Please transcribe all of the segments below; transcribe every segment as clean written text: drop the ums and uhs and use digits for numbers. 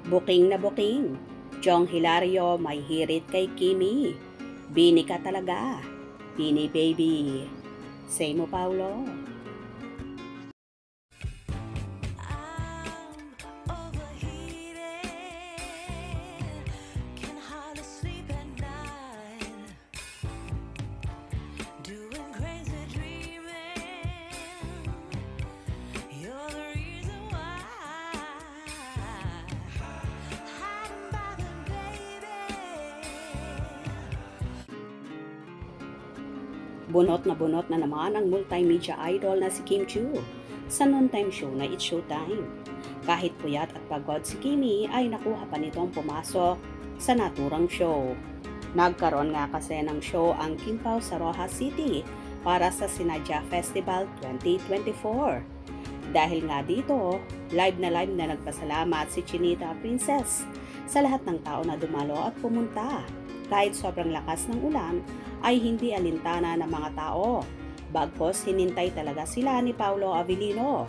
Buking na buking. Jong Hilario may hirit kay Kimi. Bini ka talaga. Bini baby. Say mo, Paulo. Bunot na naman ang multimedia idol na si Kim Chiu sa noontime show na It's Showtime. Kahit puyat at pagod si Kimi ay nakuha pa nitong pumasok sa naturang show. Nagkaroon nga kasi ng show ang Kim Pao sa Rojas City para sa Sinadya Festival 2024. Dahil nga dito, live na nagpasalamat si Chinita Princess sa lahat ng tao na dumalo at pumunta. Kahit sobrang lakas ng ulan, ay hindi alintana ng mga tao. Bagkos hinintay talaga sila ni Paulo Avellino.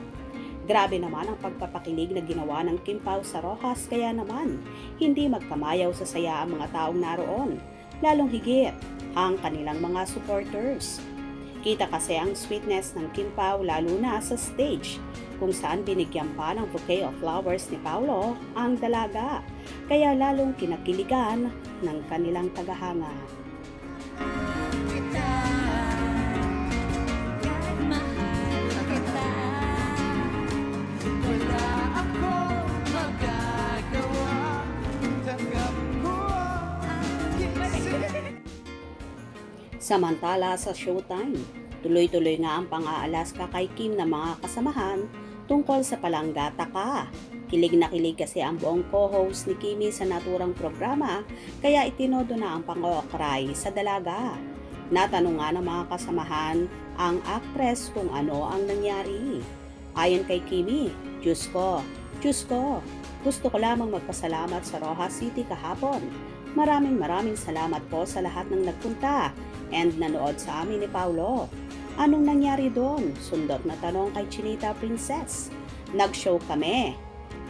Grabe naman ang pagpapakilig na ginawa ng Kim Pao sa Rojas, kaya naman hindi magkamayaw sa saya ang mga taong naroon, lalong higit ang kanilang mga supporters. Kita kasi ang sweetness ng Kim Pao lalo na sa stage, kung saan binigyan pa ng bouquet of flowers ni Paulo ang dalaga, kaya lalong kinakiligan ng kanilang tagahanga. Samantala sa Showtime, tuloy-tuloy nga ang pang-aalaska kay Kim na mga kasamahan tungkol sa Palanggata Ka. Kilig na kilig kasi ang buong co-host ni Kimi sa naturang programa, kaya itinodo na ang pang-okray sa dalaga. Natanong nga ng mga kasamahan ang actress kung ano ang nangyari. Ayon kay Kimi, Diyos ko, gusto ko lamang magpasalamat sa Rojas City kahapon. Maraming salamat po sa lahat ng nagpunta and nanood sa amin ni Paulo. Anong nangyari doon? Sundot na tanong kay Chinita Princess. Nag-show kami.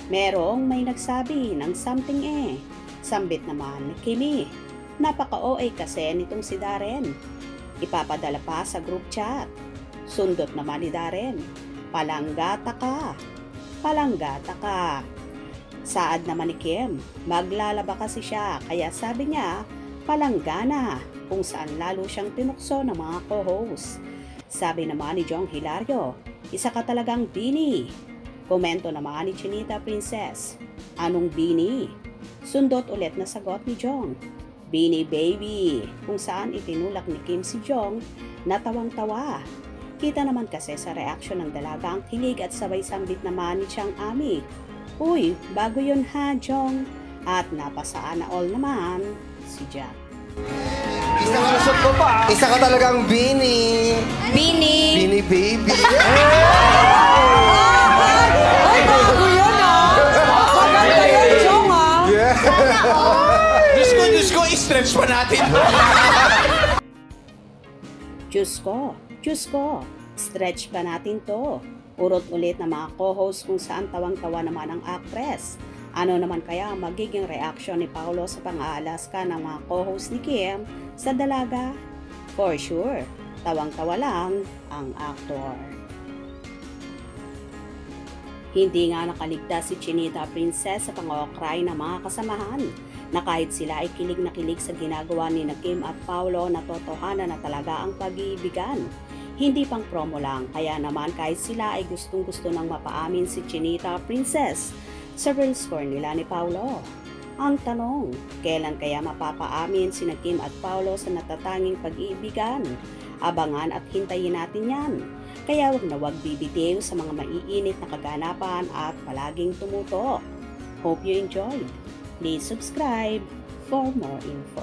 Merong may nagsabi ng something eh. Sambit naman ni Kimi. Napaka-OA kasi nitong si Darren. Ipapadala pa sa group chat. Sundot naman ni Darren. Palanggata ka. Saad naman ni Kim, maglalaba kasi siya, kaya sabi niya, palanggana, kung saan lalo siyang tinukso ng mga co-host. Sabi naman ni Jong Hilario, isa ka talagang bini. Komento naman ni Chinita Princess, anong bini? Sundot ulit na sagot ni Jong, bini baby, kung saan itinulak ni Kim si Jong na tawang-tawa. Kita naman kasi sa reaksyon ng dalaga ang kilig at sabay sambit naman ni Chang Ami. Uy, bago yun ha, Jong. At napasaan na all naman si Jack. Isa ka talagang bini. Bini. Bini baby. Ay, bago yan ah. Maganda yan, Jong ah. Diyos ko, i-stretch pa natin. Diyos ko, stretch pa natin to. Urot ulit na mga co-host kung saan tawang-tawa naman ang actress. Ano naman kaya ang magiging reaksyon ni Paulo sa pang-aalaska ng mga co-host ni Kim sa dalaga? For sure, tawang-tawa lang ang actor. Hindi nga nakaligtas si Chinita Princess sa pang-okray ng mga kasamahan na kahit sila ay kilig na kilig sa ginagawa ni Kim at Paulo na totohanan na talaga ang pag-iibigan. Hindi pang promo lang, kaya naman kahit sila ay gustong-gusto nang mapaamin si Chinita Princess sa real score nila ni Paulo. Ang tanong, kailan kaya mapapaamin si Kim at Paulo sa natatanging pag-iibigan? Abangan at hintayin natin yan. Kaya wag na wag bibitiw sa mga maiinit na kaganapan at palaging tumutok. Hope you enjoyed. Please subscribe for more info.